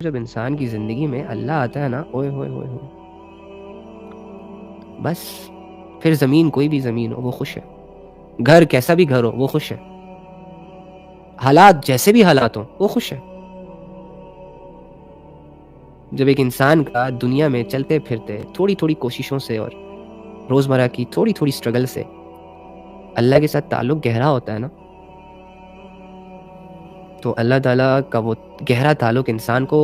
جب انسان کی زندگی میں اللہ آتا ہے نا، اوئے ہوئے ہوئے ہوئے، بس پھر زمین کوئی بھی زمین ہو وہ خوش ہے، گھر کیسا بھی گھر ہو وہ خوش ہے، حالات جیسے بھی حالات ہوں وہ خوش ہے۔ جب ایک انسان کا دنیا میں چلتے پھرتے تھوڑی تھوڑی کوششوں سے اور روزمرہ کی تھوڑی تھوڑی سٹرگل سے اللہ کے ساتھ تعلق گہرا ہوتا ہے نا، تو اللہ تعالیٰ کا وہ گہرا تعلق انسان کو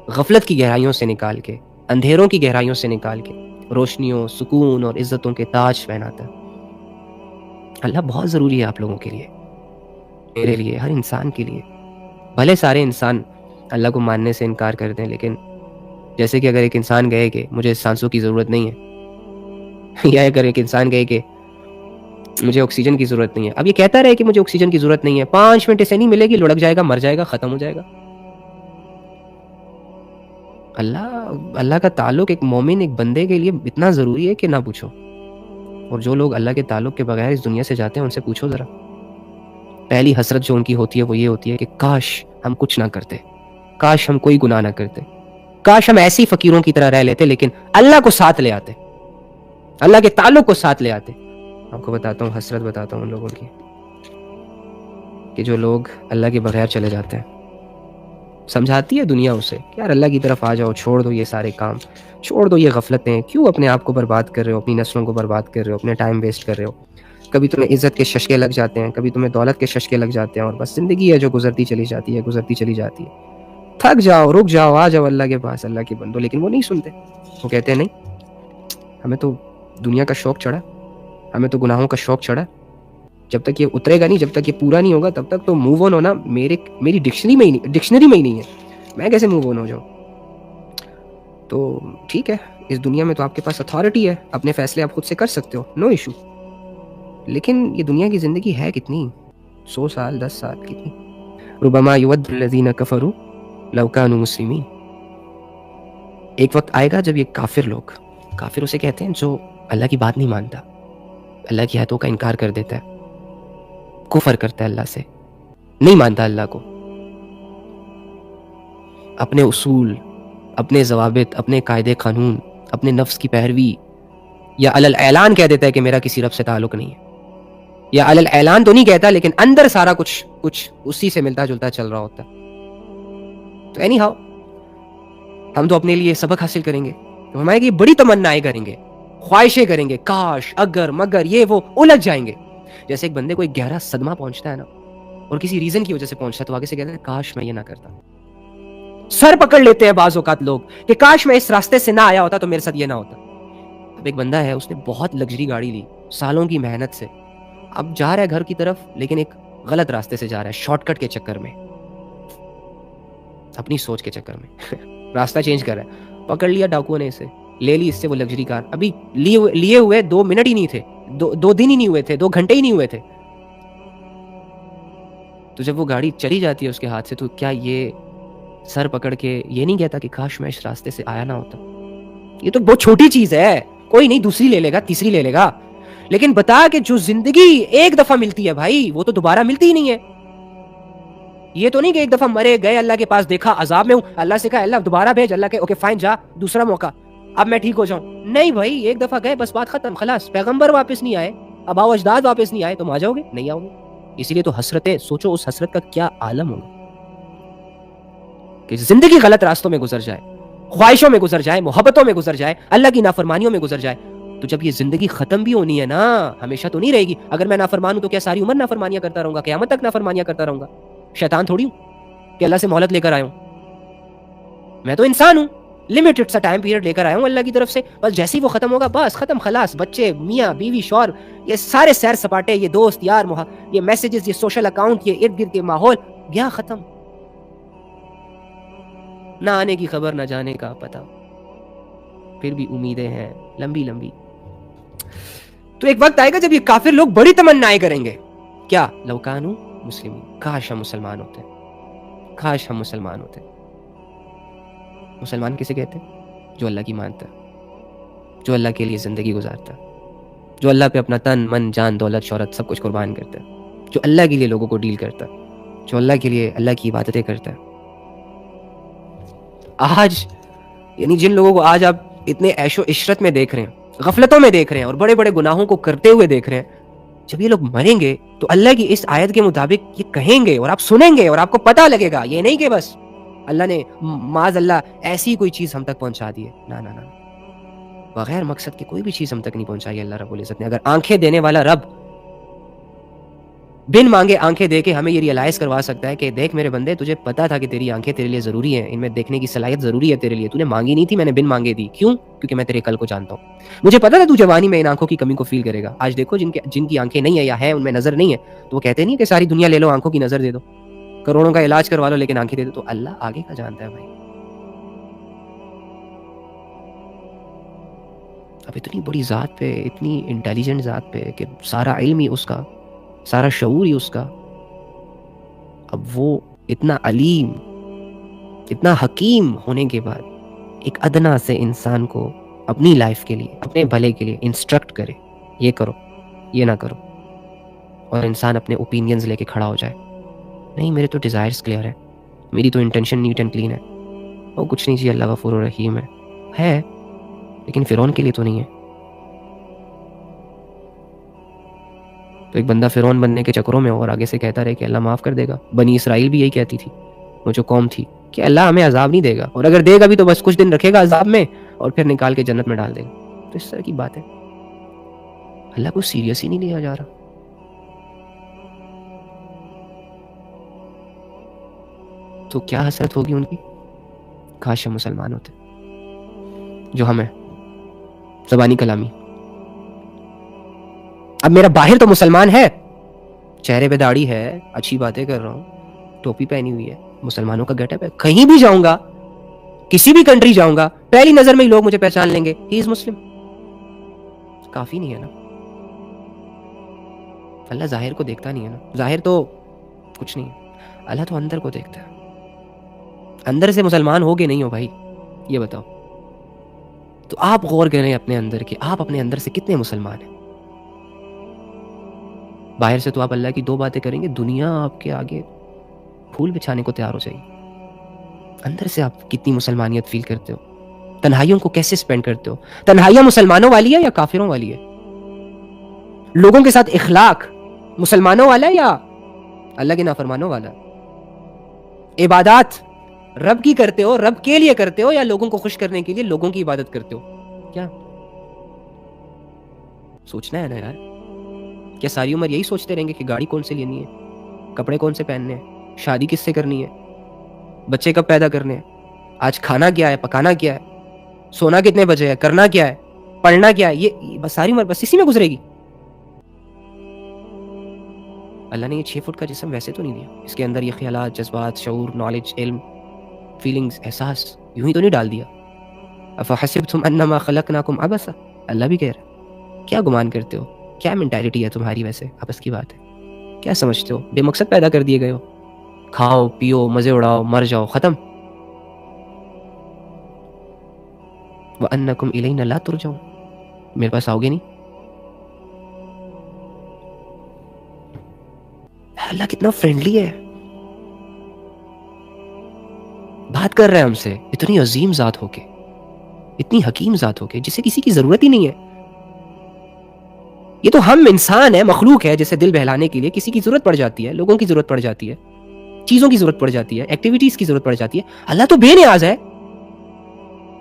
غفلت کی گہرائیوں سے نکال کے، اندھیروں کی گہرائیوں سے نکال کے روشنیوں، سکون اور عزتوں کے تاج پہناتا ہے۔ اللہ بہت ضروری ہے آپ لوگوں کے لیے، میرے لیے، ہر انسان کے لیے۔ بھلے سارے انسان اللہ کو ماننے سے انکار کر دیں، لیکن جیسے کہ اگر ایک انسان کہے کہ مجھے سانسوں کی ضرورت نہیں ہے یا اگر ایک انسان کہے کہ مجھے آکسیجن کی ضرورت نہیں ہے، اب یہ کہتا رہے کہ مجھے آکسیجن کی ضرورت نہیں ہے، 5 منٹ اسے نہیں ملے گی، لڑک جائے گا، مر جائے گا، ختم ہو جائے گا۔ اللہ کا تعلق ایک مومن، ایک بندے کے لیے اتنا ضروری ہے کہ نہ پوچھو۔ اور جو لوگ اللہ کے تعلق کے بغیر اس دنیا سے جاتے ہیں ان سے پوچھو ذرا، پہلی حسرت جو ان کی ہوتی ہے وہ یہ ہوتی ہے کہ کاش ہم کچھ نہ کرتے، کاش ہم کوئی گناہ نہ کرتے، کاش ہم ایسی فقیروں کی طرح رہ لیتے لیکن اللہ کو ساتھ لے آتے، اللہ کے تعلق کو ساتھ لے آتے۔ آپ کو بتاتا ہوں، حسرت بتاتا ہوں ان لوگوں کی کہ جو لوگ اللہ کے بغیر چلے جاتے ہیں۔ سمجھاتی ہے دنیا اسے کہ یار اللہ کی طرف آ جاؤ، چھوڑ دو یہ سارے کام، چھوڑ دو یہ غفلتیں، کیوں اپنے آپ کو برباد کر رہے ہو، اپنی نسلوں کو برباد کر رہے ہو، اپنے ٹائم ویسٹ کر رہے ہو۔ کبھی تمہیں عزت کے ششکے لگ جاتے ہیں، کبھی تمہیں دولت کے ششکے لگ جاتے ہیں، اور بس زندگی ہے جو گزرتی چلی جاتی ہے، گزرتی چلی جاتی ہے۔ تھک جاؤ، رک جاؤ، آ جاؤ اللہ کے پاس، اللہ کے بندو، لیکن وہ نہیں سنتے۔ وہ کہتے ہیں نہیں، ہمیں تو دنیا کا شوق چڑھا، ہمیں تو گناہوں کا شوق چڑھا، جب تک یہ اترے گا نہیں، جب تک یہ پورا نہیں ہوگا تب تک تو موو آن ہونا میری ڈکشنری میں ہی نہیں ہے، میں کیسے موو آن ہو جاؤں؟ تو ٹھیک ہے، اس دنیا میں تو آپ کے پاس اتھارٹی ہے، اپنے فیصلے آپ خود سے کر سکتے ہو، نو ایشو، لیکن یہ دنیا کی زندگی ہے کتنی؟ 100 سال، 10 سال، کتنی؟ ربما یود الذین کفروا لو کانوا مسلمین۔ ایک وقت آئے گا جب یہ کافر لوگ، کافر اسے کہتے ہیں جو اللہ کی بات نہیں مانتا، اللہ کی آیتوں کا انکار کر دیتا ہے، کفر کرتا ہے اللہ سے، نہیں مانتا اللہ کو، اپنے اصول، اپنے ضوابط، اپنے قاعدے قانون، اپنے نفس کی پیروی، یا علی اعلان کہہ دیتا ہے کہ میرا کسی رب سے تعلق نہیں ہے، یا علی اعلان تو نہیں کہتا لیکن اندر سارا کچھ اسی سے ملتا جلتا چل رہا ہوتا ہے۔ تو اینی ہاؤ، ہم تو اپنے لیے سبق حاصل کریں گے، تو ہمارے لیے بڑی تمنائیں کریں گے، خواہشیں کریں گے، کاش، اگر، مگر، یہ وہ، الجھ جائیں گے۔ جیسے ایک بندے کو ایک گہرا صدمہ پہنچتا ہے نا، اور کسی ریزن کی وجہ سے پہنچتا ہے، تو آگے سے کہتا ہے کاش میں یہ نہ کرتا۔ سر پکڑ لیتے ہیں بعض اوقات لوگ کہ کاش میں اس راستے سے نہ آیا ہوتا تو میرے ساتھ یہ نہ ہوتا۔ اب ایک بندہ ہے، اس نے بہت لگژری گاڑی لی سالوں کی محنت سے، اب جا رہا ہے گھر کی طرف، لیکن ایک غلط راستے سے جا رہا ہے، شارٹ کٹ کے چکر میں، اپنی سوچ کے چکر میں راستہ چینج کر رہا ہے، پکڑ لیا ڈاکوؤں نے اسے، لے لی اس سے وہ لگژری کار، ابھی لیے ہوئے 2 منٹ ہی نہیں تھے، 2 دن ہی نہیں ہوئے تھے، 2 گھنٹے ہی نہیں ہوئے تھے۔ تو جب وہ گاڑی چلی جاتی ہے اس کے ہاتھ سے، تو کیا یہ سر پکڑ کے یہ نہیں کہتا کہ کاش میں اس راستے سے آیا نہ ہوتا؟ یہ تو بہت چھوٹی چیز ہے، کوئی نہیں، دوسری لے لے گا، تیسری لے لے گا، لیکن بتا کہ جو زندگی ایک دفعہ ملتی ہے بھائی، وہ تو دوبارہ ملتی ہی نہیں ہے۔ یہ تو نہیں کہ ایک دفعہ مرے گئے، اللہ کے پاس دیکھا عذاب میں ہوں، اللہ سے کہا اللہ دوبارہ بھیج، اللہ کے اوکے فائن، جا، دوسرا موقع، اب میں ٹھیک ہو جاؤں۔ نہیں بھائی، ایک دفعہ گئے بس، بات ختم، خلاص۔ پیغمبر واپس نہیں آئے، آباء و اجداد واپس نہیں آئے، تم آ جاؤ گے؟ نہیں آؤ گے۔ اسی لیے تو حسرتیں، سوچو اس حسرت کا کیا عالم ہوگا کہ زندگی غلط راستوں میں گزر جائے، خواہشوں میں گزر جائے، محبتوں میں گزر جائے، اللہ کی نافرمانیوں میں گزر جائے۔ تو جب یہ زندگی ختم بھی ہونی ہے نا، ہمیشہ تو نہیں رہے گی۔ اگر میں نافرمان ہوں تو کیا ساری عمر نافرمانیاں کرتا رہوں گا؟ قیامت تک نافرمانیاں کرتا رہوں گا؟ شیطان تھوڑی ہوں کہ اللہ سے مہلت لے کر آیا ہوں، میں تو انسان ہوں، لمیٹڈ سا ٹائم پیریڈ لے کر آیا ہوں اللہ کی طرف سے، بس جیسے ہی وہ ختم ہوگا بس ختم، خلاص۔ بچے، میاں بیوی، شوہر، یہ سارے سیر سپاٹے، یہ دوست یار، یہ میسیجز، یہ سوشل اکاؤنٹ، یہ ارد گرد کے ماحول، گیا ختم۔ نہ آنے کی خبر، نہ جانے کا پتہ، پھر بھی امیدیں ہیں لمبی لمبی۔ تو ایک وقت آئے گا جب یہ کافر لوگ بڑی تمنائیں کریں گے، کیا؟ لو کانوا مسلمین، کاش ہم مسلمان ہوتے، کاش ہم مسلمان ہوتے۔ مسلمان کسے کہتے ہیں؟ جو اللہ کی مانتا ہے، جو اللہ کے لیے زندگی گزارتا ہے، جو اللہ پہ اپنا تن، من، جان، دولت، شہرت سب کچھ قربان کرتا ہے، جو اللہ کے لیے لوگوں کو ڈیل کرتا ہے، جو اللہ کے لیے اللہ کی عبادتیں کرتا ہے۔ آج یعنی جن لوگوں کو آج آپ اتنے عیش و عشرت میں دیکھ رہے ہیں، غفلتوں میں دیکھ رہے ہیں اور بڑے بڑے گناہوں کو کرتے ہوئے دیکھ رہے ہیں، جب یہ لوگ مریں گے تو اللہ کی اس آیت کے مطابق یہ کہیں گے اور آپ سنیں گے اور آپ کو پتہ لگے گا، یہ نہیں کہ بس اللہ نے معاذ اللہ ایسی کوئی چیز ہم تک پہنچا دی ہے، نہ، بغیر مقصد کے کوئی بھی چیز ہم تک نہیں پہنچائی اللہ رب العزت نے۔ اگر آنکھیں دینے والا رب بن مانگے آنکھیں دے کے ہمیں یہ ریئلائز کروا سکتا ہے کہ دیکھ میرے بندے، تجھے پتا تھا کہ تیری آنکھیں تیرے لیے ضروری ہیں، ان میں دیکھنے کی صلاحیت ضروری ہے تیرے لیے، تو نے مانگی نہیں تھی، میں نے بن مانگے دی، کیوں؟ کیونکہ میں تیرے کل کو جانتا ہوں، مجھے پتا تھا تو جوانی میں ان آنکھوں کی کمی کو فیل کرے گا۔ آج دیکھو جن کی آنکھیں نہیں ہے یا ہے ان میں نظر نہیں ہے، تو وہ کہتے نہیں کہ ساری دنیا لے لو، آنکھوں کی نظر دے دو، کروڑوں کا علاج کروا لو لیکن آنکھیں دے دو، تو اللہ آگے کا جانتا ہے بھائی۔ اب اتنی بڑی ذات پہ، اتنی انٹیلیجنٹ ذات پہ کہ سارا علم ہی اس کا، سارا شعور ہی اس کا، اب وہ اتنا علیم، اتنا حکیم ہونے کے بعد ایک ادنا سے انسان کو اپنی لائف کے لیے، اپنے بھلے کے لیے انسٹرکٹ کرے، یہ کرو، یہ نہ کرو، اور انسان اپنے اوپینینز لے کے کھڑا ہو جائے، نہیں میرے تو ڈیزائرز کلیئر ہے، میری تو انٹینشن نیٹ اینڈ کلین ہے، وہ کچھ نہیں، جی اللہ غفور و رحیم ہے لیکن فرعون کے لیے تو نہیں ہے۔ تو ایک بندہ فرعون بننے کے چکروں میں اور آگے سے کہتا رہے کہ اللہ معاف کر دے گا۔ بنی اسرائیل بھی یہی کہتی تھی، وہ جو قوم تھی، کہ اللہ ہمیں عذاب نہیں دے گا، اور اگر دے گا بھی تو بس کچھ دن رکھے گا عذاب میں اور پھر نکال کے جنت میں ڈال دے گا۔ تو اس طرح کی بات ہے، اللہ کو سیریس ہی نہیں لیا جا رہا۔ تو کیا حسرت ہوگی ان کی، کاش ہم مسلمان ہوتے جو ہم ہیں، زبانی کلامی۔ اب میرا باہر تو مسلمان ہے، چہرے پہ داڑھی ہے، اچھی باتیں کر رہا ہوں، ٹوپی پہنی ہوئی ہے، مسلمانوں کا گیٹ اپ ہے، کہیں بھی جاؤں گا، کسی بھی کنٹری جاؤں گا، پہلی نظر میں ہی لوگ مجھے پہچان لیں گے، ہی از مسلم۔ کافی نہیں ہے نا؟ اللہ ظاہر کو دیکھتا نہیں ہے نا، ظاہر تو کچھ نہیں ہے، اللہ تو اندر کو دیکھتا ہے۔ اندر سے مسلمان ہو کہ نہیں ہو بھائی، یہ بتاؤ۔ تو آپ غور کریں اپنے اندر کہ آپ اپنے اندر سے کتنے مسلمان ہیں۔ باہر سے تو آپ اللہ کی دو باتیں کریں گے، دنیا آپ کے آگے پھول بچھانے کو تیار ہو جائے گی۔ اندر سے آپ کتنی مسلمانیت فیل کرتے ہو، تنہائیوں کو کیسے سپینڈ کرتے ہو، تنہائیاں مسلمانوں والی ہے یا کافروں والی ہے، لوگوں کے ساتھ اخلاق مسلمانوں والا ہے یا اللہ کے نافرمانوں والا ہے، عبادات رب کی کرتے ہو، رب کے لیے کرتے ہو یا لوگوں کو خوش کرنے کے لیے لوگوں کی عبادت کرتے ہو، کیا سوچنا ہے نا یار۔ کیا ساری عمر یہی سوچتے رہیں گے کہ گاڑی کون سے لینی ہے، کپڑے کون سے پہننے ہیں، شادی کس سے کرنی ہے، بچے کب پیدا کرنے ہیں، آج کھانا کیا ہے، پکانا کیا ہے، سونا کتنے بجے ہے، کرنا کیا ہے، پڑھنا کیا ہے، یہ بس ساری عمر بس اسی میں گزرے گی۔ اللہ نے یہ 6 فٹ کا جسم ویسے تو نہیں دیا، اس کے اندر یہ خیالات، جذبات، شعور، نالج، علم، فیلنگز، احساس یوں ہی تو نہیں ڈال دیا۔ افحسبتم انما خلقناکم عبثا، اللہ بھی کہہ رہا ہے کیا گمان کرتے ہو، کیا مینٹالٹی ہے تمہاری، ویسے آپس کی بات ہے، کیا سمجھتے ہو بے مقصد پیدا کر دیے گئے ہو، کھاؤ پیو مزے اڑاؤ مر جاؤ ختم۔ وَأَنَّكُمْ إِلَيْنَا لَا تُرْجَعُونَ، میرے پاس آؤ گے نہیں۔ اللہ کتنا فرینڈلی ہے، بات کر رہا ہے ہم سے، اتنی عظیم ذات ہو کے، اتنی حکیم ذات ہو کے جسے کسی کی ضرورت ہی نہیں ہے۔ یہ تو ہم انسان ہیں، مخلوق ہے، جسے دل بہلانے کے لیے کسی کی ضرورت پڑ جاتی ہے، لوگوں کی ضرورت پڑ جاتی ہے، چیزوں کی ضرورت پڑ جاتی ہے، ایکٹیویٹیز کی ضرورت پڑ جاتی ہے۔ اللہ تو بے نیاز ہے،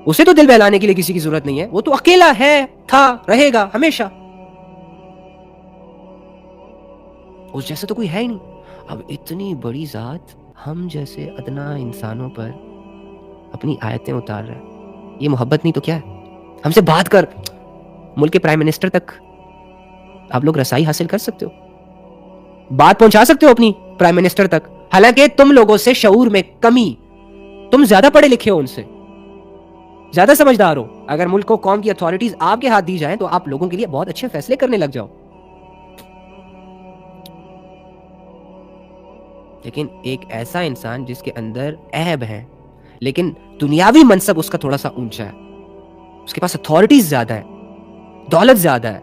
اسے تو دل بہلانے کے لیے کسی کی ضرورت نہیں ہے، وہ تو اکیلا ہے، تھا، رہے گا ہمیشہ، اس جیسا تو کوئی ہے ہی نہیں۔ اب اتنی بڑی ذات ہم جیسے ادنا انسانوں پر اپنی آیتیں اتار رہا ہے، یہ محبت نہیں تو کیا ہے؟ ہم سے بات کر، ملک کے پرائم منسٹر تک آپ لوگ رسائی حاصل کر سکتے ہو، بات پہنچا سکتے ہو اپنی پرائم منسٹر تک، حالانکہ تم لوگوں سے شعور میں کمی، تم زیادہ پڑھے لکھے ہو، ان سے زیادہ سمجھدار ہو۔ اگر ملک کو قوم کی اتھارٹیز آپ کے ہاتھ دی جائیں تو آپ لوگوں کے لیے بہت اچھے فیصلے کرنے لگ جاؤ۔ لیکن ایک ایسا انسان جس کے اندر عیب ہے لیکن دنیاوی منصب اس کا تھوڑا سا اونچا ہے، اس کے پاس اتھارٹیز زیادہ ہے، دولت زیادہ ہے،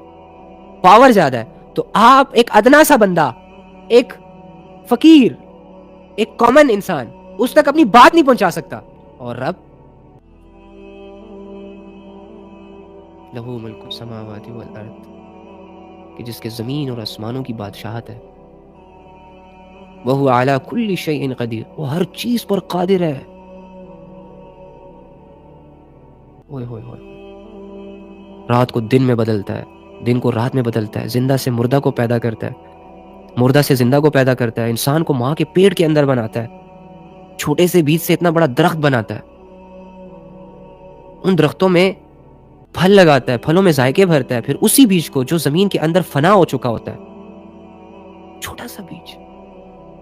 پاور زیادہ ہے، تو آپ ایک ادنا سا بندہ، ایک فقیر، ایک کامن انسان اس تک اپنی بات نہیں پہنچا سکتا، اور رب لہو ملک السماوات والارض، کہ جس کے زمین اور آسمانوں کی بادشاہت ہے، وہو علی کل شیء قدیر، وہ ہر چیز پر قادر ہے. اوئے ہوئے ہوئے، رات کو دن میں بدلتا ہے، دن کو رات میں بدلتا ہے، زندہ سے مردہ کو پیدا کرتا ہے، مردہ سے زندہ کو پیدا کرتا ہے، انسان کو ماں کے پیٹ کے اندر بناتا ہے، چھوٹے سے بیج سے اتنا بڑا درخت بناتا ہے، ان درختوں میں پھل لگاتا ہے، پھلوں میں ذائقے بھرتا ہے، پھر اسی بیج کو جو زمین کے اندر فنا ہو چکا ہوتا ہے، چھوٹا سا بیج،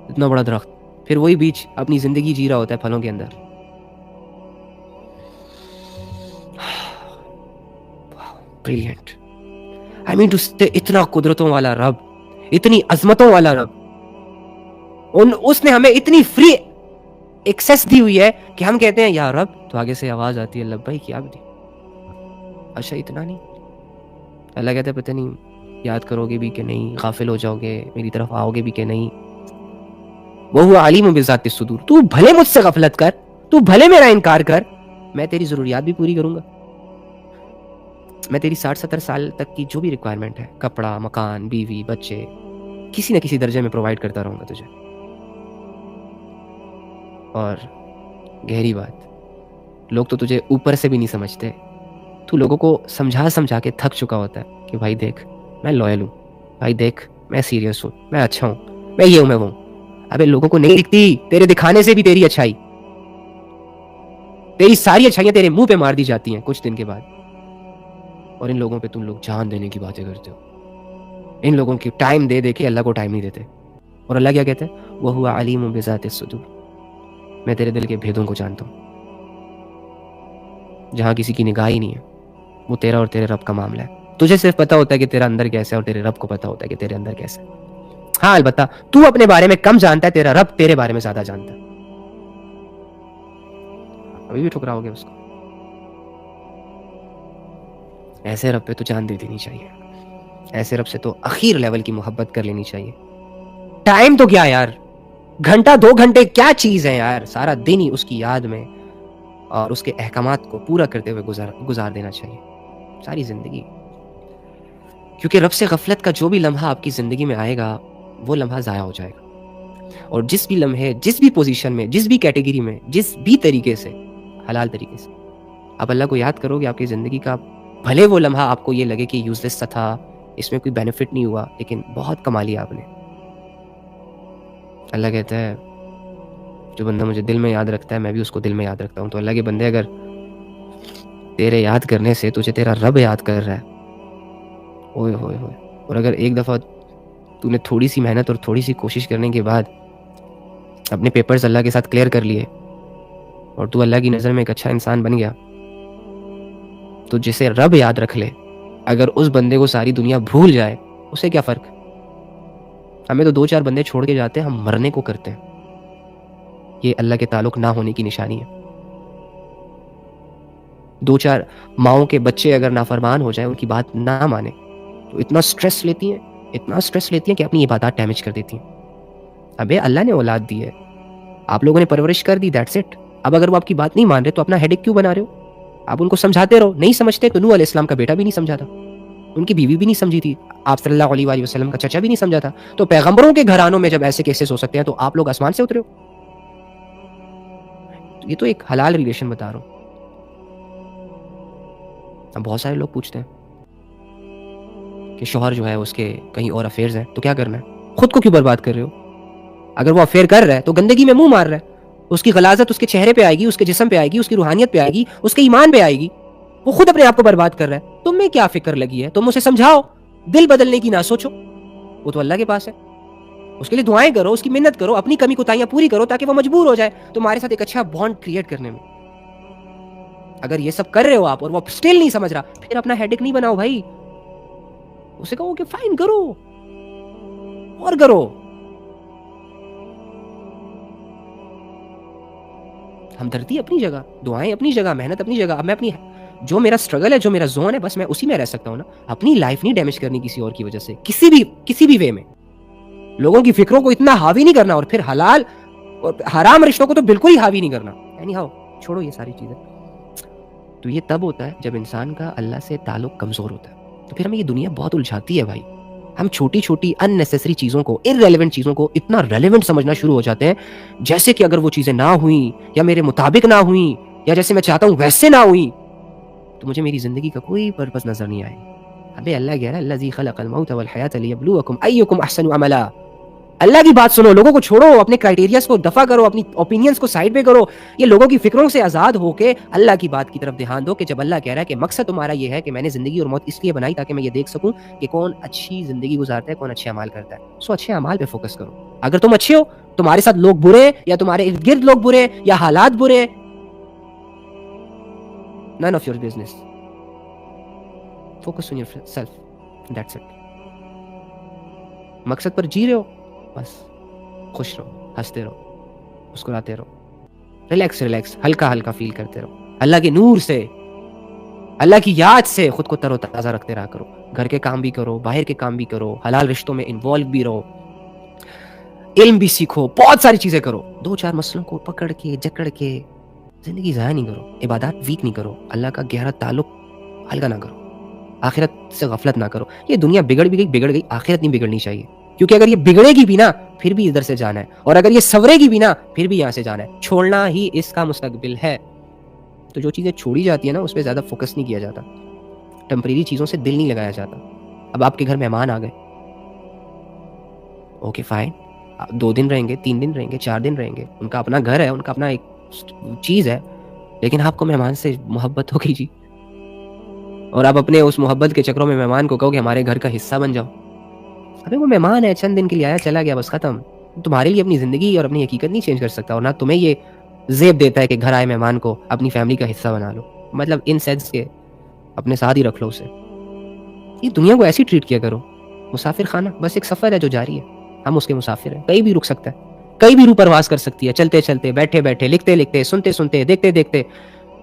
اتنا بڑا درخت، پھر وہی بیج اپنی زندگی جی رہا ہوتا ہے پھلوں کے اندر. بریلینٹ. آئی مین ٹو سے اتنا قدرتوں والا رب، اتنی عظمتوں والا رب، اس نے ہمیں اتنی فری ایکسیس دی ہوئی ہے کہ ہم کہتے ہیں یا رب، تو آگے سے آواز آتی ہے لبیک یا عبدی. اچھا اتنا نہیں، اللہ کہتا ہے پتہ نہیں یاد کرو گے بھی کہ نہیں، غافل ہو جاؤ گے، میری طرف آؤ گے بھی کہ نہیں. وہ علیم بذات الصدور، تو بھلے مجھ سے غفلت کر، تو بھلے میرا انکار کر، میں تیری ضروریات بھی پوری کروں گا. میں تیری 60-70 سال تک کی جو بھی ریکوائرمنٹ ہے، کپڑا، مکان، بیوی، بچے، کسی نہ کسی درجے میں پرووائڈ کرتا رہوں گا تجھے. اور گہری بات، لوگ تو تجھے اوپر سے بھی نہیں سمجھتے، تو لوگوں کو سمجھا کے تھک چکا ہوتا ہے کہ بھائی دیکھ میں لوئل ہوں، بھائی دیکھ میں سیریس ہوں، میں اچھا ہوں، میں یہ ہوں، میں وہ ہوں. ابے لوگوں کو نہیں دکھتی تیرے دکھانے سے بھی تیری اچھائی، تیری ساری اچھائیاں تیرے منہ پہ مار دی جاتی ہیں کچھ دن کے بعد. اور ان لوگوں پہ تم لوگ جان دینے کی باتیں کرتے ہو، ان لوگوں کی ٹائم دے کے اللہ کو ٹائم نہیں دیتے. اور اللہ کیا کہتا ہے، وَهُوَ عَلِيمٌ بِذَاتِ الصُّدُورِ، میں تیرے دل کے بھیدوں کو جانتا ہوں. جہاں کسی کی نگاہ ہی نہیں ہے، وہ تیرا اور تیرے رب کا معاملہ ہے. تجھے صرف پتا ہوتا ہے کہ تیرا اندر کیسا ہے، اور تیرے رب کو پتا ہوتا ہے کہ تیرے اندر کیسا ہے. ہاں البتہ تو اپنے بارے میں کم جانتا ہے، تیرا رب تیرے بارے میں زیادہ جانتا ہے. ابھی بھی ٹھکراؤ گے اس کو؟ ایسے رب پہ تو جان دے دینی چاہیے، ایسے رب سے تو اخیر لیول کی محبت کر لینی چاہیے. ٹائم تو کیا یار، گھنٹہ 2 گھنٹے کیا چیز ہے یار، سارا دن ہی اس کی یاد میں اور اس کے احکامات کو پورا کرتے ہوئے گزار دینا چاہیے، ساری زندگی. کیونکہ رب سے غفلت کا جو بھی لمحہ آپ کی زندگی میں آئے گا، وہ لمحہ ضائع ہو جائے گا. اور جس بھی لمحے، جس بھی پوزیشن میں، جس بھی کیٹیگری میں، جس بھی طریقے سے، حلال طریقے سے آپ اللہ کو یاد کرو گے، آپ کی زندگی کا بھلے وہ لمحہ آپ کو یہ لگے کہ یوز لیس سا تھا، اس میں کوئی بینیفٹ نہیں ہوا، لیکن بہت کما لیا آپ نے. اللہ کہتا ہے جو بندہ مجھے دل میں یاد رکھتا ہے، میں بھی اس کو دل میں یاد رکھتا ہوں. تو اللہ کے بندے، اگر تیرے یاد کرنے سے تجھے تیرا رب یاد کر رہا ہے، اوئے ہوئے ہوئے، اور اگر ایک دفعہ تو نے تھوڑی سی محنت اور تھوڑی سی کوشش کرنے کے بعد اپنے پیپرز اللہ کے ساتھ کلیئر کر لیے، اور تو اللہ کی نظر میں ایک اچھا انسان بن گیا، تو جسے رب یاد رکھ لے، اگر اس بندے کو ساری دنیا بھول جائے، اسے کیا فرق؟ ہمیں تو 2-4 بندے چھوڑ کے جاتے ہیں، ہم مرنے کو کرتے ہیں. یہ اللہ کے تعلق نہ ہونے کی نشانی ہے. 2-4 ماؤں کے بچے اگر نافرمان ہو جائیں، ان کی بات نہ مانے، تو اتنا سٹریس لیتی ہیں کہ اپنی عبادات ڈیمیج کر دیتی ہیں. ابے اللہ نے اولاد دی ہے، آپ لوگوں نے پرورش کر دی، دیٹس اٹ. اب اگر وہ آپ کی بات نہیں مان رہے تو اپنا ہیڈک کیوں بنا رہے ہو؟ آپ ان کو سمجھاتے رہو. نہیں سمجھتے تو نوح علیہ السلام کا بیٹا بھی نہیں سمجھا تھا، ان کی بیوی بھی نہیں سمجھی تھی، آپ صلی اللہ علیہ وسلم کا چچا بھی نہیں سمجھا تھا. تو پیغمبروں کے گھرانوں میں جب ایسے کیسز ہو سکتے ہیں، تو آپ لوگ آسمان سے اترے ہو؟ یہ تو ایک حلال ریلیشن بتا رہا ہوں. اب بہت سارے لوگ پوچھتے ہیں کہ شوہر جو ہے اس کے کہیں اور افیئرز ہیں، تو کیا کرنا ہے؟ خود کو کیوں برباد کر رہے ہو؟ اگر وہ افیئر کر رہا ہے تو گندگی میں منہ مار رہا ہے، اس کی غلاظت اس کے چہرے پہ آئے گی، اس کے جسم پہ آئے گی، اس کی روحانیت پہ آئے گی، اس کے ایمان پہ آئے گی. وہ خود اپنے آپ کو برباد کر رہا ہے، تم میں کیا فکر لگی ہے؟ تم اسے سمجھاؤ، دل بدلنے کی نہ سوچو، وہ تو اللہ کے پاس ہے. اس کے لیے دعائیں کرو، اس کی محنت کرو، اپنی کمی کوتاہیاں پوری کرو، تاکہ وہ مجبور ہو جائے تمہارے ساتھ ایک اچھا بانڈ کریٹ کرنے میں. اگر یہ سب کر رہے ہو آپ اور وہ اسٹل نہیں سمجھ رہا، پھر اپنا ہیڈک نہیں بناؤ بھائی. اسے کہو کہ فائن کرو اور کرو. ہمدردی اپنی جگہ، دعائیں اپنی جگہ، محنت اپنی جگہ. اب میں اپنی جو میرا اسٹرگل ہے، جو میرا زون ہے، بس میں اسی میں رہ سکتا ہوں نا. اپنی لائف نہیں ڈیمیج کرنی کسی اور کی وجہ سے، کسی بھی وے میں. لوگوں کی فکروں کو اتنا حاوی نہیں کرنا، اور پھر حلال اور حرام رشتوں کو تو بالکل ہی حاوی نہیں کرنا. اینی ہاؤ، چھوڑو یہ ساری چیزیں. تو یہ تب ہوتا ہے جب انسان کا اللہ سے تعلق کمزور ہوتا ہے. تو پھر ہمیں یہ دنیا بہت الجھاتی ہے بھائی. ہم چھوٹی چھوٹی ان نیسیسری چیزوں کو، ارریلیونٹ چیزوں کو اتنا ریلیونٹ سمجھنا شروع ہو جاتے ہیں، جیسے کہ اگر وہ چیزیں نہ ہوئیں یا میرے مطابق نہ ہوئیں یا جیسے میں چاہتا ہوں ویسے نہ ہوئیں تو مجھے میری زندگی کا کوئی پرپس نظر نہیں آئے. ابے اللہ کہہ رہا ہے الذی خلق الموت والحیات لیبلوکم ایکم احسن عملا. اللہ کی بات سنو، لوگوں کو چھوڑو، اپنے کرائٹیریاز کو دفع کرو، اپنی اوپینینز کو سائڈ پہ کرو، یہ لوگوں کی فکروں سے آزاد ہو کے اللہ کی بات کی طرف دھیان دو کہ جب اللہ کہہ رہا ہے کہ مقصد تمہارا یہ ہے کہ میں نے زندگی اور موت اس لیے بنائی تاکہ میں یہ دیکھ سکوں کہ کون اچھی زندگی گزارتا ہے، کون اچھے اعمال کرتا ہے، سو اچھے اعمال پہ فوکس کرو. اگر تم اچھے ہو، تمہارے ساتھ لوگ برے یا تمہارے ارد گرد لوگ برے یا حالات برے، none of your business. Focus on yourself. That's it. مقصد پر جی رہے ہو، بس خوش رہو، ہنستے رہو، مسکراتے رہو، ریلیکس ریلیکس، ہلکا ہلکا فیل کرتے رہو. اللہ کے نور سے، اللہ کی یاد سے خود کو تر و تازہ رکھتے رہا کرو. گھر کے کام بھی کرو، باہر کے کام بھی کرو، حلال رشتوں میں انوالو بھی رہو، علم بھی سیکھو، بہت ساری چیزیں کرو. 2-4 مسئلوں کو پکڑ کے جکڑ کے زندگی ضائع نہیں کرو، عبادات ویک نہیں کرو، اللہ کا گہرا تعلق ہلکا نہ کرو، آخرت سے غفلت نہ کرو. یہ دنیا بگڑ بھی گئی، بگڑ گئی، آخرت نہیں بگڑنی چاہیے، کیونکہ اگر یہ بگڑے گی بھی نا پھر بھی ادھر سے جانا ہے، اور اگر یہ سورے گی بھی نا پھر بھی یہاں سے جانا ہے. چھوڑنا ہی اس کا مستقبل ہے. تو جو چیزیں چھوڑی جاتی ہیں نا اس پہ زیادہ فوکس نہیں کیا جاتا، ٹیمپریری چیزوں سے دل نہیں لگایا جاتا. اب آپ کے گھر مہمان آ گئے، اوکے فائن، 2 دن رہیں گے، 3 دن رہیں گے، 4 دن رہیں گے، ان کا اپنا گھر ہے، ان کا اپنا ایک چیز ہے، لیکن آپ کو مہمان سے محبت ہو گئی جی، اور آپ اپنے اس محبت کے چکروں میں مہمان کو کہو کہ ہمارے گھر کا حصہ بن جاؤ. ابھی وہ مہمان ہے، چند دن کے لیے آیا چلا گیا، بس ختم. تمہارے لیے اپنی زندگی اور اپنی حقیقت نہیں چینج کر سکتا، اور نہ تمہیں یہ زیب دیتا ہے کہ گھر آئے مہمان کو اپنی فیملی کا حصہ بنا لو. مطلب ان سینس کے اپنے ساتھ ہی رکھ لو اسے. یہ دنیا کو ایسی ٹریٹ کیا کرو، مسافر خانہ، بس ایک سفر ہے جو جاری ہے، ہم اس کے مسافر ہیں. کہیں بھی رک سکتا ہے، کہیں بھی روح پرواز کر سکتی ہے، چلتے چلتے، بیٹھے بیٹھے، لکھتے لکھتے، سنتے سنتے، دیکھتے دیکھتے،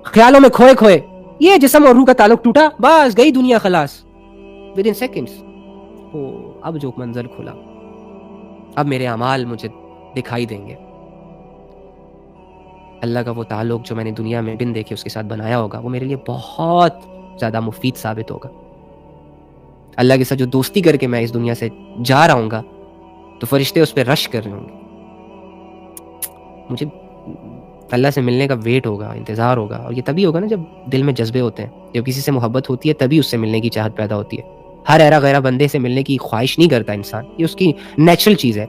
خیالوں میں کھوئے کھوئے یہ جسم اور روح کا تعلق ٹوٹا، بس گئی دنیا خلاص ود ان سیکنڈس. اب جو منظر کھلا، اب میرے اعمال مجھے دکھائی دیں گے. اللہ کا وہ تعلق جو میں نے دنیا میں بن دیکھے اس کے ساتھ بنایا ہوگا وہ میرے لیے بہت زیادہ مفید ثابت ہوگا. اللہ کے ساتھ جو دوستی کر کے میں اس دنیا سے جا رہا ہوں گا تو فرشتے اس پہ رش کر رہے ہوں گے. مجھے اللہ سے ملنے کا ویٹ ہوگا، انتظار ہوگا، اور یہ تبھی ہوگا نا جب دل میں جذبے ہوتے ہیں. جب کسی سے محبت ہوتی ہے تبھی اس سے ملنے کی چاہت پیدا ہوتی ہے. ہر ایرا غیرہ بندے سے ملنے کی خواہش نہیں کرتا انسان، یہ اس کی نیچرل چیز ہے.